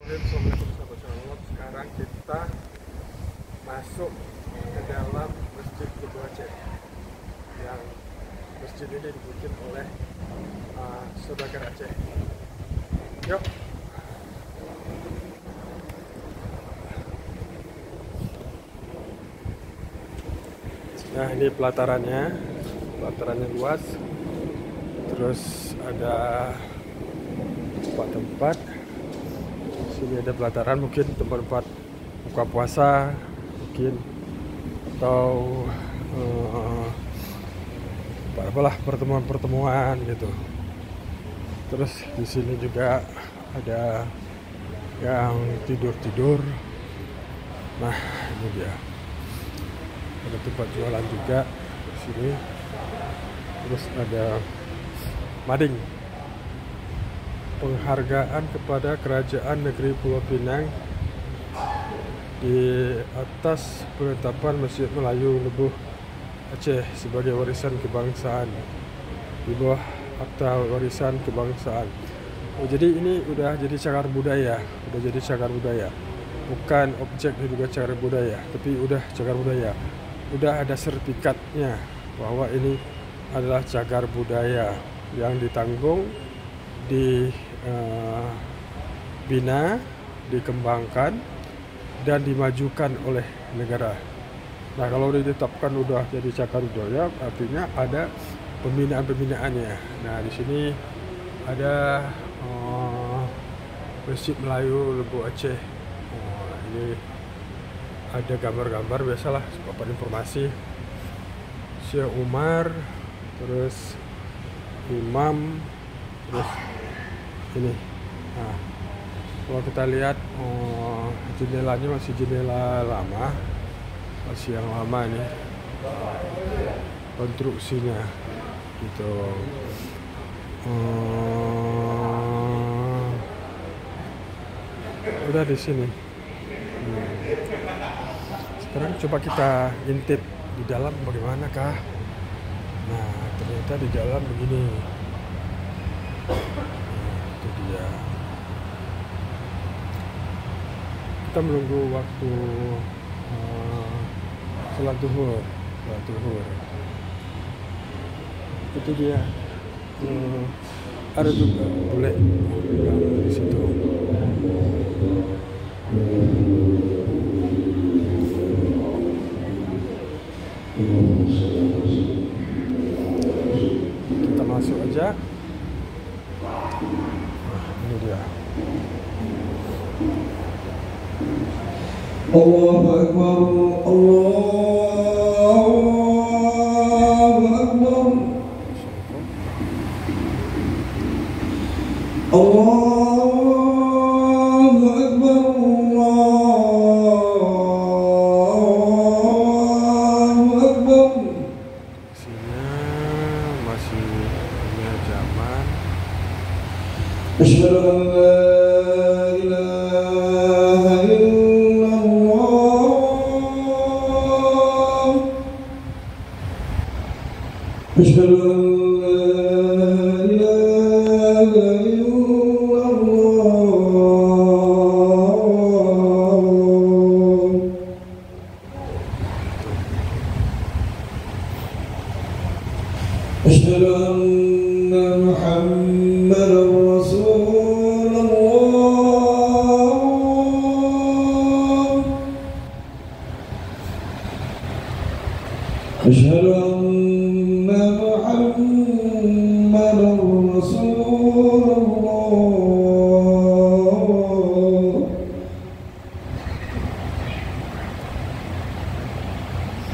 Assalamualaikum sahabat Shalom. Sekarang kita masuk ke dalam Masjid Kubu Aceh. Yang masjid ini dibikin oleh Saudagar Aceh. Yuk. Nah, ini pelatarannya luas. Terus ada tempat-tempat. Sini ada pelataran, mungkin tempat-tempat buka puasa, mungkin atau apalah pertemuan-pertemuan gitu. Terus di sini juga ada yang tidur. Nah, ini dia. Ada tempat jualan juga di sini. Terus ada mading. Penghargaan kepada Kerajaan Negeri Pulau Pinang di atas penetapan Masjid Melayu Lebuh Aceh sebagai warisan kebangsaan di bawah Akta Warisan Kebangsaan. Oh, jadi ini udah jadi cagar budaya, bukan objek juga cagar budaya, tapi udah cagar budaya. Udah ada sertifikatnya bahwa ini adalah cagar budaya yang ditanggung, dibina, dikembangkan, dan dimajukan oleh negara. Nah, kalau ditetapkan udah jadi cagar budaya, artinya ada pembinaannya. Nah, di sini ada Masjid Melayu Lebuh Aceh. Ini ada gambar-gambar, biasalah papan informasi Syekh Umar, terus imam, terus ini. Nah, kalau kita lihat jendelanya masih jendela lama, masih yang lama ini konstruksinya gitu. Udah di sini. Sekarang coba kita intip di dalam bagaimana kah. Nah, ternyata di dalam begini. Itu dia. Kita menunggu waktu sholat zuhur. Itu dia. Ada juga bule di situ. Kita masuk aja. Ini dia. Allahu Akbar, Allahu Akbar, Allahu Akbar, Allahu Akbar. Isinya masih punya zaman. Asyhadu an la ilaha illallah. Asyhadu an la ilaha illallah. Asyhadu anna Muhammadar Rasulullah. Asyhadu anna Muhammadar Rasulullah.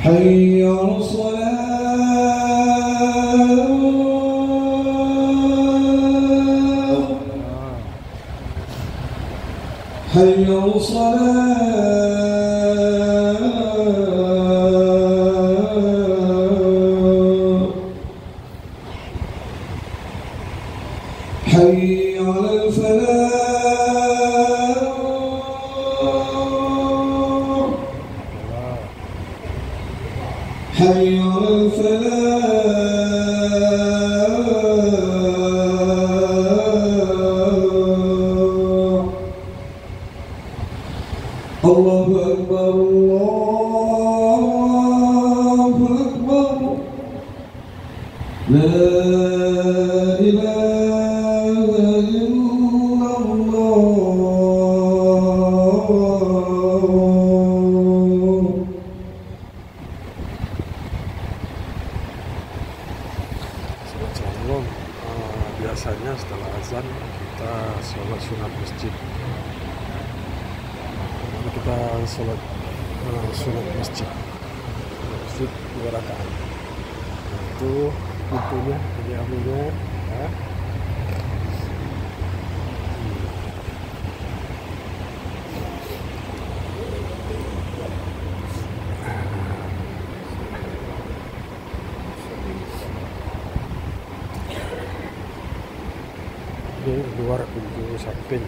Hayya 'alas salat. Hayya 'alas salat. Hayya 'alal falah. Hayya 'alal falah. Allahu Akbar, Allahu Akbar. La ilaha illallah. Shalom. Biasanya setelah azan kita sholat sunat masjid. Kita sholat sunat masjid 2 rakaat. Nah, itu pintunya, ini amunya, ya. Ini luar pintu samping,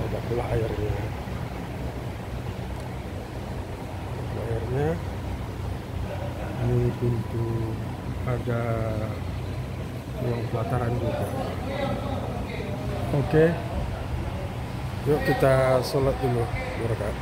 ada pula airnya. Ini pintu, ada ruang pelataran juga. Oke, yuk kita sholat dulu 2 rakaat.